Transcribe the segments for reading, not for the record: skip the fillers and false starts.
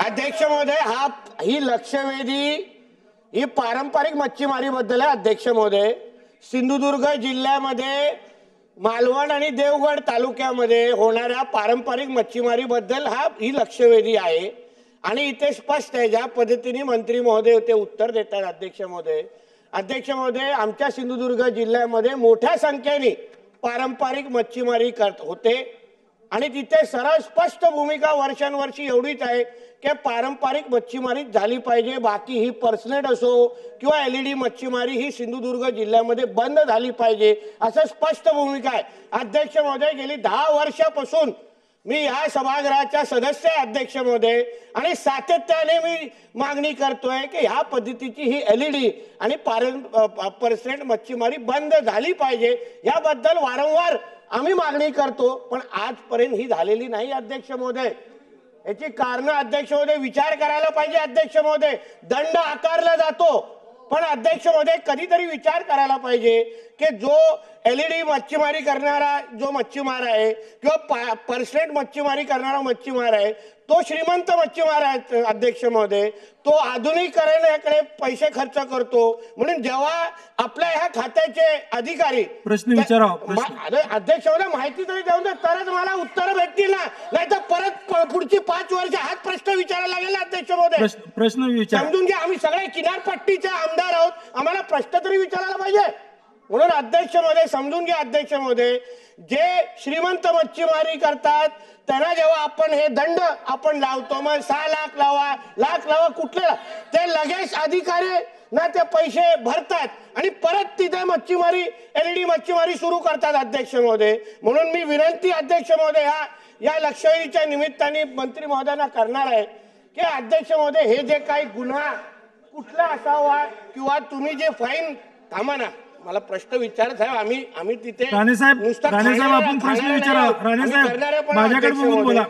अध्यक्ष महोदय, ही लक्षवेधी ही पारंपरिक मच्छीमारीबद्दल आहे. अध्यक्ष महोदय, सिंधुदुर्ग जिल्ह्यामध्ये मालवण आणि देवगड तालुक्यामध्ये होणाऱ्या पारंपरिक मच्छीमारीबद्दल ही लक्षवेधी आहे आणि इथे स्पष्ट आहे ज्या पद्धतीने मंत्री महोदय ते उत्तर देतात. अध्यक्ष महोदय, आमच्या सिंधुदुर्ग जिल्ह्यामध्ये मोठ्या संख्येने पारंपरिक मच्छीमारी होते आणि तिथे सरळ स्पष्ट भूमिका वर्षानुवर्षी एवढीच आहे की पारंपरिक मच्छीमारी झाली पाहिजे. बाकी ही पर्सनेट असो किंवा एलईडी मच्छीमारी ही सिंधुदुर्ग जिल्ह्यामध्ये बंद झाली पाहिजे असं स्पष्ट भूमिका आहे. अध्यक्ष महोदय, गेली 10 वर्षापासून मी या सभागृहाचा सदस्य आहे. अध्यक्ष महोदय, आणि सातत्याने मी मागणी करतोय की ह्या पद्धतीची ही एलईडी आणि पर्सनेट मच्छीमारी बंद झाली पाहिजे. याबद्दल वारंवार आम्ही मागणी करतो, पण आजपर्यंत ही झालेली नाही. अध्यक्ष महोदय, याची कारण अध्यक्ष महोदय विचार करायला पाहिजे. अध्यक्ष महोदय, दंड आकारला जातो, पण अध्यक्ष महोदय कधीतरी विचार करायला पाहिजे की जो एलईडी मच्छीमारी करणारा जो मच्छीमार आहे किंवा पर्सनेट मच्छीमारी करणारा मच्छीमार आहे तो श्रीमंत मच्छीमार आहे. अध्यक्ष महोदय, तो आधुनिकीकरणाकडे पैसे खर्च करतो. म्हणून जेव्हा आपल्या ह्या खात्याचे अधिकारी प्रश्न विचारा. अध्यक्ष महोदय, माहिती तरी देऊन दे, तरच मला उत्तर भेटतील ना, नाही तर परत पुढची 5 वर्ष हाच प्रश्न विचारायला लागेल. अध्यक्ष महोदय, प्रश्न विचार समजून घ्या, आम्ही सगळे किनारपट्टीचे आमदार आहोत, आम्हाला प्रश्न तरी विचारायला पाहिजे. म्हणून अध्यक्ष महोदय समजून घ्या. अध्यक्ष महोदय, जे श्रीमंत मच्छीमारी करतात त्यांना जेव्हा आपण हे दंड आपण लावतो, मग 6 लाख लावा कुठले, ते लगेच अधिकारी ना ते पैसे भरतात आणि परत तिथे मच्छीमारी एलईडी मच्छीमारी सुरू करतात. अध्यक्ष महोदय, म्हणून मी विनंती अध्यक्ष महोदय या लक्षवेधीच्या निमित्ताने मंत्री महोदयांना करणार आहे की अध्यक्ष महोदय, हे जे काही गुन्हा कुठला असावा किंवा तुम्ही जे फाईन, थांबा ना, मला प्रश्न विचारत आहे. आम्ही तिथे आपण प्रश्न विचारा. माझ्याकडे बघून बोला.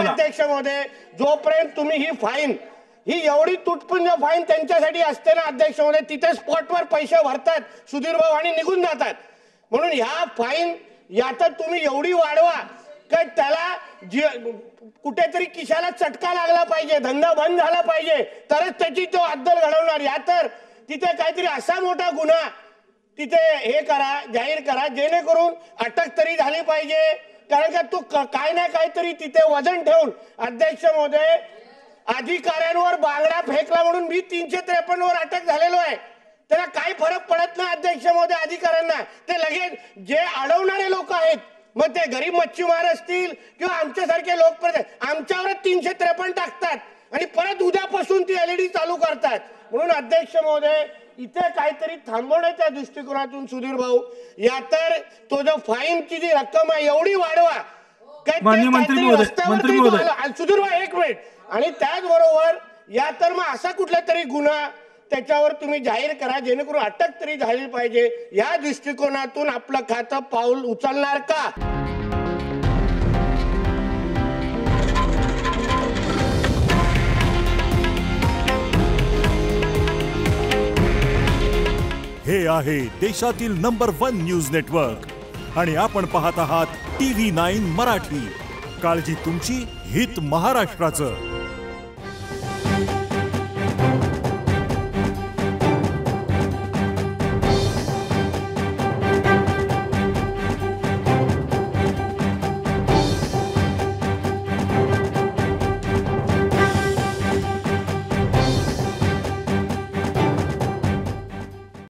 अध्यक्ष महोदय, जोपर्यंत तुम्ही ही फाईन ही एवढी तुटपुंज फाईन त्यांच्यासाठी असते ना अध्यक्ष महोदय, तिथे स्पॉटवर पैसे भरतात सुधीर भाऊ आणि निघून जातात. म्हणून ह्या फाईन यात तुम्ही एवढी वाढवा की त्याला कुठेतरी किशाला चटका लागला पाहिजे, धंदा बंद झाला पाहिजे, तरच त्याची तो अद्दल घडवणार. या तर तिथे काहीतरी असा मोठा गुन्हा तिथे हे करा, जाहीर करा, जेणेकरून अटक तरी झाली पाहिजे. कारण का तो काय ना काहीतरी तिथे वजन ठेवून. अध्यक्ष महोदय, अधिकाऱ्यांवर बांगडा फेकला म्हणून मी 353 वर अटक झालेलो आहे. त्याला काही फरक पडत नाही. अध्यक्ष महोदय, अधिकाऱ्यांना ते लगेच जे अडवणारे लोक आहेत, मग ते गरीब मच्छीमार असतील किंवा आमच्यासारखे लोक, आमच्यावर 353 टाकतात आणि परत उद्यापासून ती एलईडी चालू करतात. म्हणून अध्यक्ष महोदय, इथे काहीतरी थांबवण्याच्या दृष्टिकोनातून सुधीर भाऊ, या तर तो जो फाईनची जी रक्कम आहे एवढी वाढवा. सुधीर भाऊ, एक मिनिट. आणि त्याचबरोबर या तर मग असा कुठला तरी गुन्हा त्याच्यावर तुम्ही जाहीर करा, जेणेकरून अटक तरी झाली पाहिजे. या दृष्टिकोनातून आपलं खातं पाऊल उचलणार का? हे आहे देशातील नंबर 1 न्यूज नेटवर्क आणि आपण पाहत आहात TV9 मराठी. काळजी तुमची, हित महाराष्ट्राचं.